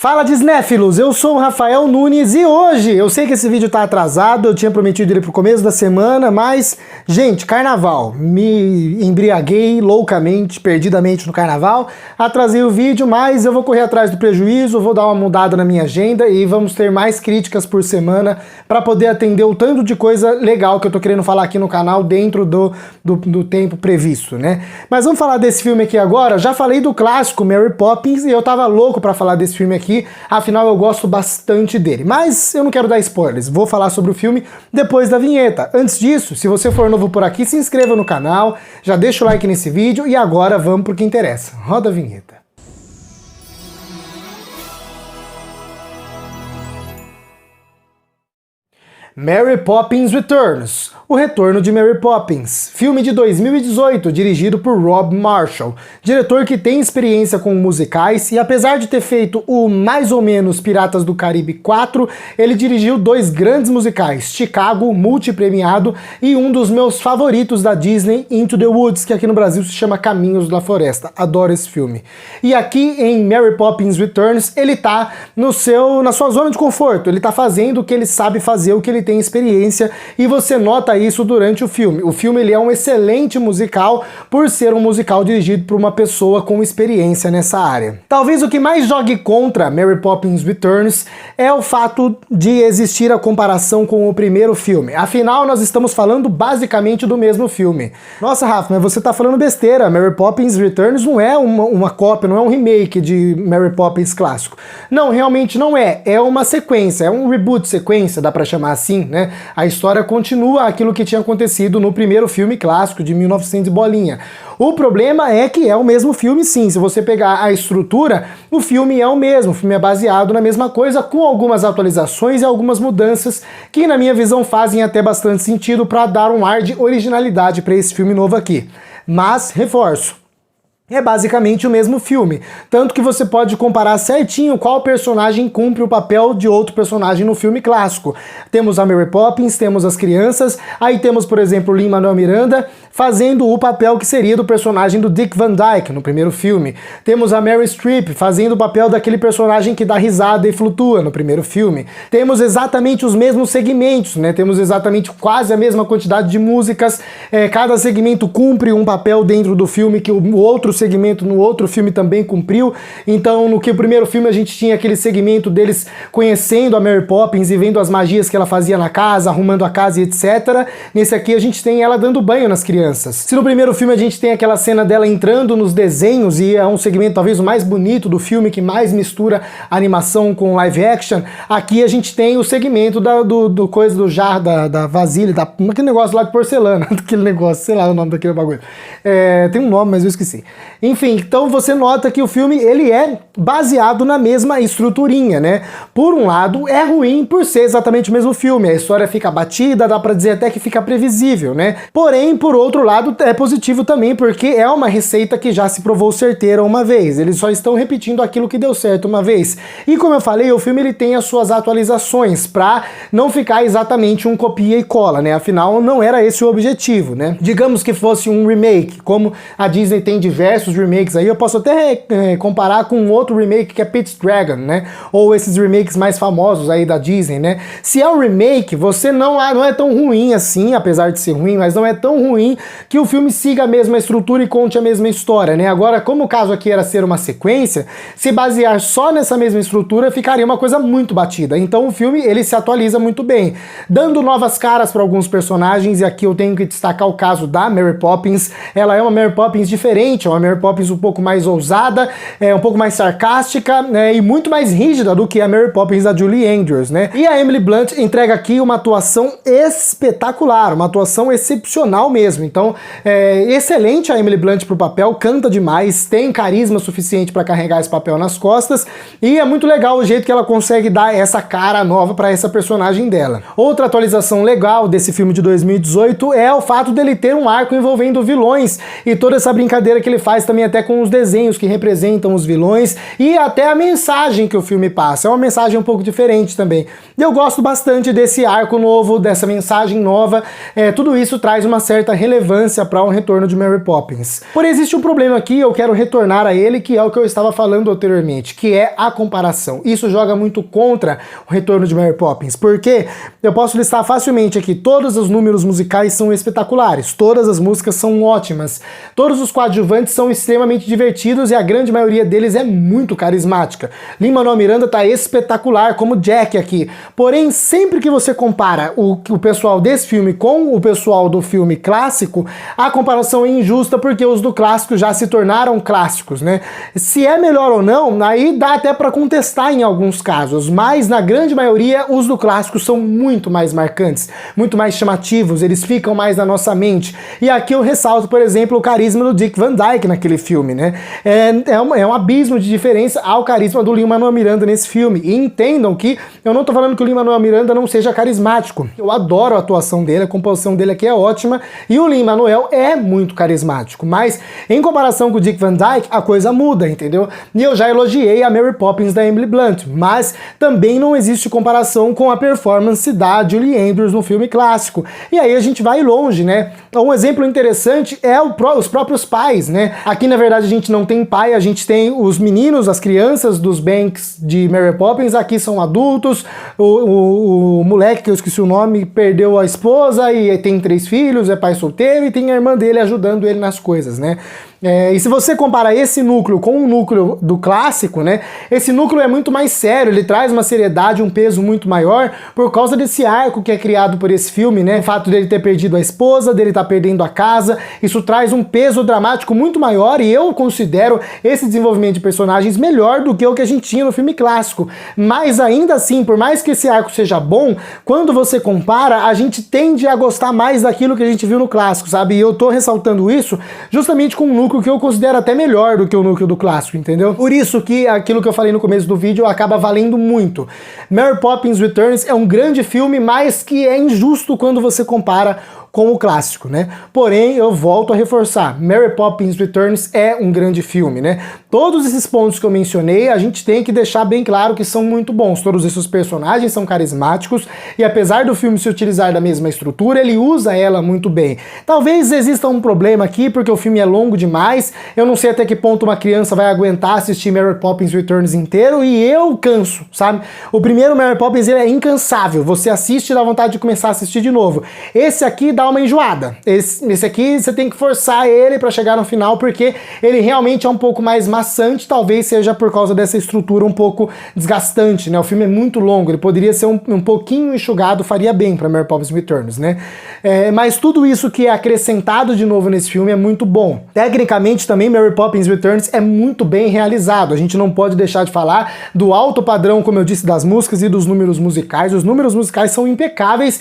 Fala Disnéfilos, eu sou o Rafael Nunes e hoje, eu sei que esse vídeo tá atrasado, eu tinha prometido ele pro começo da semana, mas, gente, carnaval, me embriaguei loucamente, perdidamente no carnaval, atrasei o vídeo, mas eu vou correr atrás do prejuízo, vou dar uma mudada na minha agenda e vamos ter mais críticas por semana para poder atender o tanto de coisa legal que eu tô querendo falar aqui no canal dentro do tempo previsto, né? Mas vamos falar desse filme aqui agora, já falei do clássico Mary Poppins e eu tava louco para falar desse filme aqui, afinal eu gosto bastante dele. Mas eu não quero dar spoilers, vou falar sobre o filme depois da vinheta. Antes disso, se você for novo por aqui, se inscreva no canal, já deixa o like nesse vídeo e agora vamos pro que interessa. Roda a vinheta. Mary Poppins Returns, O Retorno de Mary Poppins, filme de 2018, dirigido por Rob Marshall, diretor que tem experiência com musicais e apesar de ter feito o mais ou menos Piratas do Caribe 4, ele dirigiu dois grandes musicais, Chicago, multipremiado, e um dos meus favoritos da Disney, Into the Woods, que aqui no Brasil se chama Caminhos da Floresta, adoro esse filme. E aqui em Mary Poppins Returns, ele tá na sua zona de conforto, ele tá fazendo o que ele sabe fazer, o que ele tem experiência, e você nota isso durante o filme. O filme ele é um excelente musical por ser um musical dirigido por uma pessoa com experiência nessa área. Talvez o que mais jogue contra Mary Poppins Returns é o fato de existir a comparação com o primeiro filme. Afinal, nós estamos falando basicamente do mesmo filme. Nossa, Rafa, mas você tá falando besteira. Mary Poppins Returns não é uma cópia, não é um remake de Mary Poppins clássico. Não, realmente não é. É uma sequência, é um reboot sequência, dá pra chamar assim, né? A história continua aquilo que tinha acontecido no primeiro filme clássico de 1900 e bolinha. O problema é que é o mesmo filme sim, se você pegar a estrutura, o filme é o mesmo, o filme é baseado na mesma coisa, com algumas atualizações e algumas mudanças que na minha visão fazem até bastante sentido para dar um ar de originalidade para esse filme novo aqui. Mas, reforço, é basicamente o mesmo filme, tanto que você pode comparar certinho qual personagem cumpre o papel de outro personagem no filme clássico. Temos a Mary Poppins, temos as crianças, aí temos, por exemplo, o Lin-Manuel Miranda fazendo o papel que seria do personagem do Dick Van Dyke no primeiro filme. Temos a Meryl Streep fazendo o papel daquele personagem que dá risada e flutua no primeiro filme. Temos exatamente os mesmos segmentos, né? Temos exatamente quase a mesma quantidade de músicas, cada segmento cumpre um papel dentro do filme que o outro segmento no outro filme também cumpriu. Então, no que o primeiro filme a gente tinha aquele segmento deles conhecendo a Mary Poppins e vendo as magias que ela fazia na casa, arrumando a casa e etc. Nesse aqui a gente tem ela dando banho nas crianças. Se no primeiro filme a gente tem aquela cena dela entrando nos desenhos e é um segmento talvez o mais bonito do filme, que mais mistura animação com live action, aqui a gente tem o segmento do coisa do jarro, da vasilha, aquele negócio lá de porcelana, aquele negócio, sei lá o nome daquele bagulho. Tem um nome, mas eu esqueci. Enfim, então você nota que o filme ele é baseado na mesma estruturinha, né? Por um lado, é ruim por ser exatamente o mesmo filme, a história fica batida, dá pra dizer até que fica previsível, né? Porém, por outro lado, é positivo também, porque é uma receita que já se provou certeira uma vez, eles só estão repetindo aquilo que deu certo uma vez. E como eu falei, o filme ele tem as suas atualizações, pra não ficar exatamente um copia e cola, né? Afinal, não era esse o objetivo, né? Digamos que fosse um remake, como a Disney tem diversos remakes aí, eu posso até comparar com um outro remake que é Pete's Dragon, né? Ou esses remakes mais famosos aí da Disney, né? Se é um remake, você não é tão ruim assim, apesar de ser ruim, mas não é tão ruim que o filme siga a mesma estrutura e conte a mesma história, né? Agora, como o caso aqui era ser uma sequência, se basear só nessa mesma estrutura ficaria uma coisa muito batida. Então o filme, ele se atualiza muito bem, dando novas caras para alguns personagens, e aqui eu tenho que destacar o caso da Mary Poppins. Ela é uma Mary Poppins diferente, é uma Mary Poppins um pouco mais ousada, um pouco mais sarcástica, né, e muito mais rígida do que a Mary Poppins da Julie Andrews, né? E a Emily Blunt entrega aqui uma atuação espetacular, uma atuação excepcional mesmo. Então, excelente a Emily Blunt pro papel, canta demais, tem carisma suficiente para carregar esse papel nas costas, e é muito legal o jeito que ela consegue dar essa cara nova para essa personagem dela. Outra atualização legal desse filme de 2018 é o fato dele ter um arco envolvendo vilões, e toda essa brincadeira que ele faz também até com os desenhos que representam os vilões, e até a mensagem que o filme passa, é uma mensagem um pouco diferente também. Eu gosto bastante desse arco novo, dessa mensagem nova, tudo isso traz uma certa relevância relevância para um retorno de Mary Poppins. Porém, existe um problema aqui, eu quero retornar a ele, que é o que eu estava falando anteriormente, que é a comparação. Isso joga muito contra o retorno de Mary Poppins, porque eu posso listar facilmente aqui, todos os números musicais são espetaculares, todas as músicas são ótimas, todos os coadjuvantes são extremamente divertidos e a grande maioria deles é muito carismática. Lin-Manuel Miranda tá espetacular como Jack aqui, porém sempre que você compara o pessoal desse filme com o pessoal do filme clássico, a comparação é injusta porque os do clássico já se tornaram clássicos, né? Se é melhor ou não, aí dá até para contestar em alguns casos, mas na grande maioria os do clássico são muito mais marcantes, muito mais chamativos, eles ficam mais na nossa mente. E aqui eu ressalto, por exemplo, o carisma do Dick Van Dyke naquele filme, né? É um abismo de diferença ao carisma do Lin-Manuel Miranda nesse filme. E entendam que eu não tô falando que o Lin-Manuel Miranda não seja carismático. Eu adoro a atuação dele, a composição dele aqui é ótima e o Lin-Manuel é muito carismático. Mas em comparação com o Dick Van Dyke, a coisa muda, entendeu? E eu já elogiei a Mary Poppins da Emily Blunt, mas também não existe comparação com a performance da Julie Andrews no filme clássico. E aí a gente vai longe, né? Um exemplo interessante é os próprios pais, né? Aqui, na verdade, a gente não tem pai, a gente tem os meninos, as crianças dos Banks de Mary Poppins, aqui são adultos, o moleque, que eu esqueci o nome, perdeu a esposa e tem 3 filhos, é pai solteiro e tem a irmã dele ajudando ele nas coisas, né? E se você compara esse núcleo com o núcleo do clássico, né, esse núcleo é muito mais sério, ele traz uma seriedade, um peso muito maior por causa desse arco que é criado por esse filme, né, o fato dele ter perdido a esposa, dele estar perdendo a casa, isso traz um peso dramático muito maior e eu considero esse desenvolvimento de personagens melhor do que o que a gente tinha no filme clássico. Mas ainda assim, por mais que esse arco seja bom, quando você compara, a gente tende a gostar mais daquilo que a gente viu no clássico, sabe? E eu tô ressaltando isso justamente com um núcleo que eu considero até melhor do que o núcleo do clássico, entendeu? Por isso que aquilo que eu falei no começo do vídeo acaba valendo muito. Mary Poppins Returns é um grande filme, mas que é injusto quando você compara com o clássico, né? Porém, eu volto a reforçar, Mary Poppins Returns é um grande filme, né? Todos esses pontos que eu mencionei, a gente tem que deixar bem claro que são muito bons. Todos esses personagens são carismáticos e apesar do filme se utilizar da mesma estrutura, ele usa ela muito bem. Talvez exista um problema aqui, porque o filme é longo demais, eu não sei até que ponto uma criança vai aguentar assistir Mary Poppins Returns inteiro e eu canso, sabe? O primeiro Mary Poppins, ele é incansável, você assiste e dá vontade de começar a assistir de novo. Esse aqui dá uma enjoada. Esse aqui você tem que forçar ele para chegar no final, porque ele realmente é um pouco mais maçante, talvez seja por causa dessa estrutura um pouco desgastante, né? O filme é muito longo, ele poderia ser um pouquinho enxugado, faria bem para Mary Poppins Returns, né? Mas tudo isso que é acrescentado de novo nesse filme é muito bom. Tecnicamente também Mary Poppins Returns é muito bem realizado, a gente não pode deixar de falar do alto padrão, como eu disse, das músicas e dos números musicais. Os números musicais são impecáveis,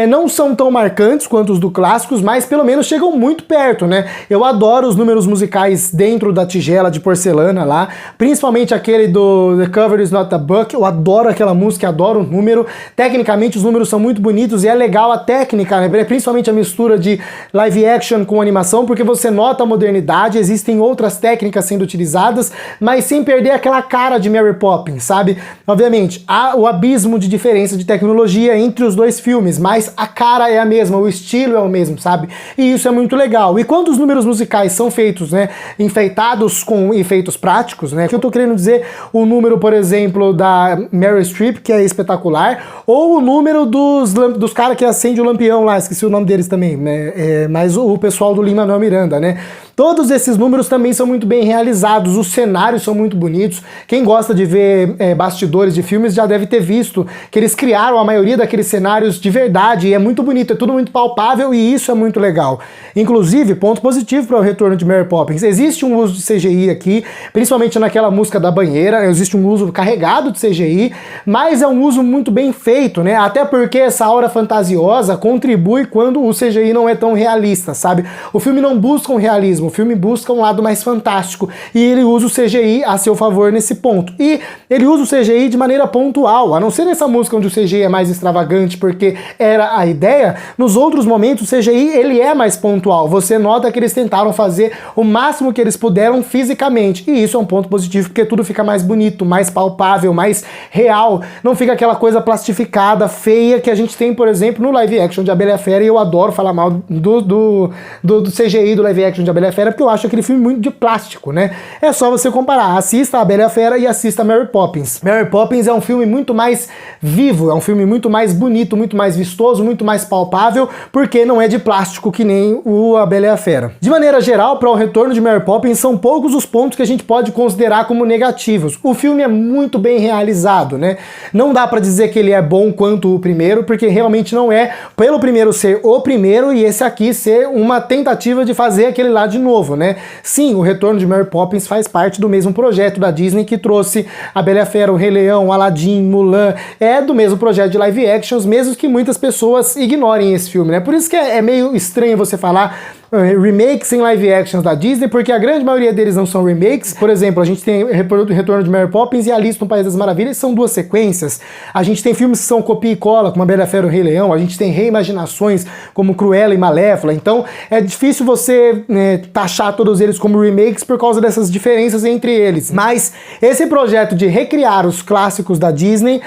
não são tão marcantes quanto os do clássicos, mas pelo menos chegam muito perto, né? Eu adoro os números musicais dentro da tigela de porcelana lá, principalmente aquele do The Cover Is Not a Book, eu adoro aquela música, adoro o número. Tecnicamente os números são muito bonitos e é legal a técnica, né? Principalmente a mistura de live action com animação, porque você nota a modernidade, existem outras técnicas sendo utilizadas, mas sem perder aquela cara de Mary Poppins, sabe? Obviamente, há o abismo de diferença de tecnologia entre os dois filmes, mas a cara é a mesma, o estilo é o mesmo, sabe? E isso é muito legal. E quando os números musicais são feitos, né, enfeitados com efeitos práticos, né, que eu tô querendo dizer, o número, por exemplo, da Meryl Streep, que é espetacular, ou o número dos caras que acende o lampião lá, esqueci o nome deles também, né, mas o pessoal do Lin-Manuel Miranda, né? Todos esses números também são muito bem realizados, os cenários são muito bonitos. Quem gosta de ver bastidores de filmes já deve ter visto que eles criaram a maioria daqueles cenários de verdade e é muito bonito, é tudo muito palpável e isso é muito legal. Inclusive, ponto positivo para o retorno de Mary Poppins, existe um uso de CGI aqui, principalmente naquela música da banheira, existe um uso carregado de CGI, mas é um uso muito bem feito, né? Até porque essa aura fantasiosa contribui quando o CGI não é tão realista, sabe? O filme não busca um realismo, o filme busca um lado mais fantástico e ele usa o CGI a seu favor nesse ponto. E ele usa o CGI de maneira pontual, a não ser nessa música onde o CGI é mais extravagante porque era a ideia, nos outros momentos o CGI ele é mais pontual, você nota que eles tentaram fazer o máximo que eles puderam fisicamente, e isso é um ponto positivo porque tudo fica mais bonito, mais palpável, mais real, não fica aquela coisa plastificada, feia que a gente tem, por exemplo, no live action de A Bela e a Fera, e eu adoro falar mal do CGI do live action de A Bela e a Fera, porque eu acho aquele filme muito de plástico, né? É só você comparar, assista A Bela e a Fera e assista Mary Poppins. Mary Poppins é um filme muito mais vivo, é um filme muito mais bonito, muito mais vistoso, muito mais palpável, porque não é de plástico que nem o A Bela e a Fera. De maneira geral, para o retorno de Mary Poppins, são poucos os pontos que a gente pode considerar como negativos. O filme é muito bem realizado, né? Não dá para dizer que ele é bom quanto o primeiro, porque realmente não é, pelo primeiro ser o primeiro e esse aqui ser uma tentativa de fazer aquele lá de novo, né? Sim, o retorno de Mary Poppins faz parte do mesmo projeto da Disney que trouxe A Bela e a Fera, o Rei Leão, Aladdin, Mulan, é do mesmo projeto de live actions, mesmo que muitas pessoas ignorem esse filme, né? Por isso que é meio estranho você falar remakes em live actions da Disney, porque a grande maioria deles não são remakes. Por exemplo, a gente tem o Retorno de Mary Poppins e Alice no País das Maravilhas, são duas sequências. A gente tem filmes que são copia e cola, como A Bela e a Fera e o Rei Leão. A gente tem reimaginações como Cruella e Malévola. Então é difícil você taxar todos eles como remakes por causa dessas diferenças entre eles. Mas esse projeto de recriar os clássicos da Disney,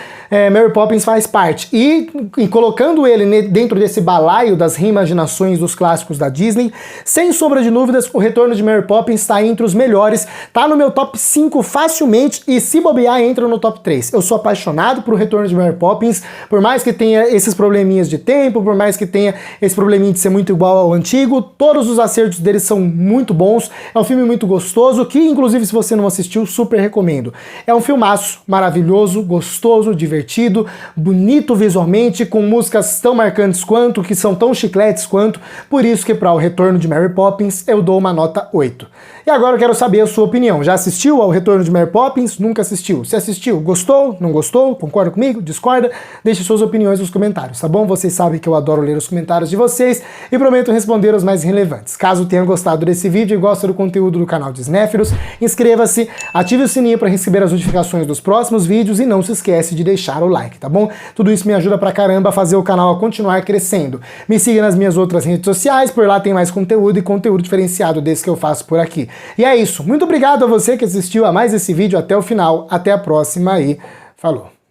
Mary Poppins faz parte. E colocando ele dentro desse balaio das reimaginações dos clássicos da Disney, sem sombra de dúvidas, o Retorno de Mary Poppins está entre os melhores, tá no meu top 5 facilmente, e se bobear entra no top 3. Eu sou apaixonado por o Retorno de Mary Poppins, por mais que tenha esses probleminhas de tempo, por mais que tenha esse probleminha de ser muito igual ao antigo, todos os acertos deles são muito bons, é um filme muito gostoso, que inclusive se você não assistiu, super recomendo. É um filmaço maravilhoso, gostoso, divertido, bonito visualmente, com músicas tão marcantes quanto, que são tão chicletes quanto, por isso que para o Retorno de Mary Poppins eu dou uma nota 8. E agora eu quero saber a sua opinião. Já assistiu ao Retorno de Mary Poppins? Nunca assistiu? Se assistiu, gostou? Não gostou? Concorda comigo? Discorda? Deixe suas opiniões nos comentários, tá bom? Vocês sabem que eu adoro ler os comentários de vocês e prometo responder os mais relevantes. Caso tenha gostado desse vídeo e gosta do conteúdo do canal de Cinéfilos, inscreva-se, ative o sininho para receber as notificações dos próximos vídeos e não se esquece de deixar o like, tá bom? Tudo isso me ajuda pra caramba a fazer o canal a continuar crescendo. Me siga nas minhas outras redes sociais, por lá tem mais conteúdo e conteúdo diferenciado desse que eu faço por aqui. E é isso, muito obrigado a você que assistiu a mais esse vídeo até o final, até a próxima e falou!